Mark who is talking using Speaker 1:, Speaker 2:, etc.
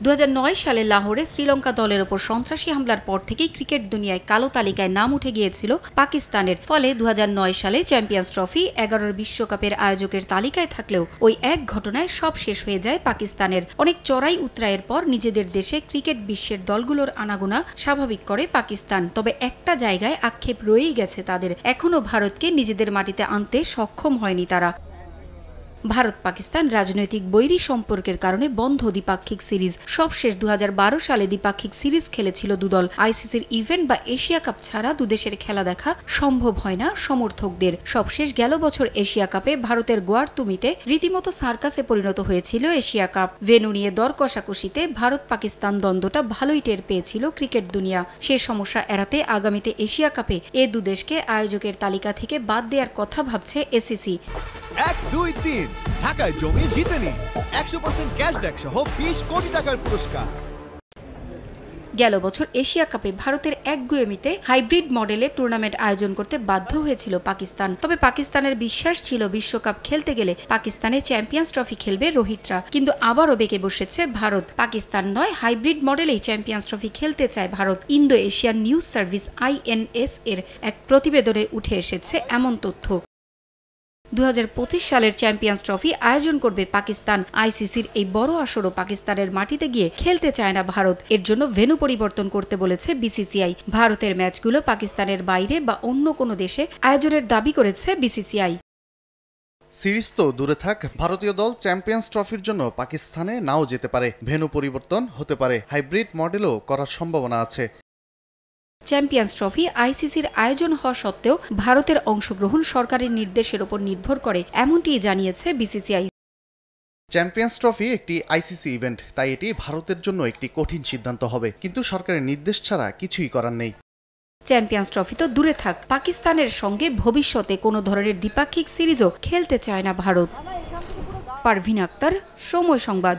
Speaker 1: 2009 সালে লাহোরে শ্রীলঙ্কা দলের ওপর সন্ত্রাসী হামলার পর থেকেই ক্রিকেট দুনিয়ায় কালো তালিকায় নাম উঠে গিয়েছিল পাকিস্তানের। ফলে 2009 সালে চ্যাম্পিয়ন্স ট্রফি 11 বিশ্বকাপের আয়োজকের তালিকায় থাকলেও ওই এক ঘটনায় সব শেষ হয়ে যায় পাকিস্তানের। অনেক চড়াই উতরাইয়ের পর নিজেদের দেশে ক্রিকেট বিশ্বের দলগুলোর আনাগোনা স্বাভাবিক করে পাকিস্তান। তবে একটা জায়গায় আক্ষেপ রয়েই গেছে তাদের, এখনো ভারতকে নিজেদের মাটিতে আনতে সক্ষম হয়নি তারা। ভারত পাকিস্তান রাজনৈতিক বৈরী সম্পর্কের কারণে বন্ধ দ্বিপাক্ষিক সিরিজ। সবশেষ 2012 সালে দ্বিপাক্ষিক সিরিজ খেলেছিল দুদল। আইসিসির ইভেন্ট বা এশিয়া কাপ ছাড়া দুদেশের খেলা দেখা সম্ভব হয় না সমর্থকদের। সবশেষ গেল বছর এশিয়া কাপে ভারতের গোয়ারতুমিতে রীতিমতো সার্কাসে পরিণত হয়েছিল এশিয়া কাপ। ভেন্যু নিয়ে দর কষাকষিতে ভারত পাকিস্তান দ্বন্দ্বটা ভালোই টের পেয়েছিল ক্রিকেট দুনিয়া। সে সমস্যা এড়াতে আগামীতে এশিয়া কাপে এ দুদেশকে আয়োজকের তালিকা থেকে বাদ দেওয়ার কথা ভাবছে এসিসি।
Speaker 2: 1, 2, 3 ঢাকায় জমি জিতে নিন 100% ক্যাশব্যাক সহ 20 কোটি টাকার পুরস্কার।
Speaker 1: গেল বছর এশিয়া কাপে ভারতের একগুঁয়েমিতে হাইব্রিড মডেলে টুর্নামেন্ট আয়োজন করতে বাধ্য হয়েছিল পাকিস্তান। তবে পাকিস্তানের বিশ্বাস ছিল বিশ্বকাপ খেলতে গেলে পাকিস্তানে চ্যাম্পিয়ন্স ট্রফি খেলবে রোহিতরা। কিন্তু আবারও বেঁকে বসেছে ভারত। পাকিস্তান নয়, হাইব্রিড মডেলেই চ্যাম্পিয়ন্স ট্রফি খেলতে চায় Bharat. Indo Asian news service INS এর এক প্রতিবেদনে উঠে এসেছে এমন তথ্য। 2025 সালের চ্যাম্পিয়ন্স ট্রফি আয়োজন করবে পাকিস্তান। আইসিসির এই বড় আসরও পাকিস্তানের মাটিতে গিয়ে খেলতে চায় না ভারত। এর জন্য ভেন্যু পরিবর্তন করতে বলেছে বিসিসিআই। ভারতের ম্যাচগুলো পাকিস্তানের বাইরে বা অন্য কোনো দেশে আয়োজনের দাবি করেছে বিসিসিআই।
Speaker 3: সিরিজ তো দূরে থাক, ভারতীয় দল চ্যাম্পিয়ন্স ট্রফির জন্য পাকিস্তানে নাও যেতে পারে। ভেন্যু পরিবর্তন হতে পারে, হাইব্রিড মডেলও করার সম্ভাবনা আছে।
Speaker 1: চ্যাম্পিয়ন্স ট্রফি আইসিসির আয়োজন হওয়া সত্ত্বেও ভারতের অংশগ্রহণ সরকারের নির্দেশের উপর নির্ভর করে, এমনটিই জানিয়েছে বিসিসিআই।
Speaker 3: চ্যাম্পিয়ন্স ট্রফি একটি আইসিসি ইভেন্ট, তাই এটি ভারতের জন্য একটি কঠিন সিদ্ধান্ত হবে, কিন্তু সরকারের নির্দেশ ছাড়া কিছুই করার নেই।
Speaker 1: চ্যাম্পিয়ন্স ট্রফি তো দূরে থাক, পাকিস্তানের সঙ্গে ভবিষ্যতে কোনো ধরনের দ্বিপাক্ষিক সিরিজও খেলতে চায় না ভারত। পারভিন আক্তার, সময় সংবাদ।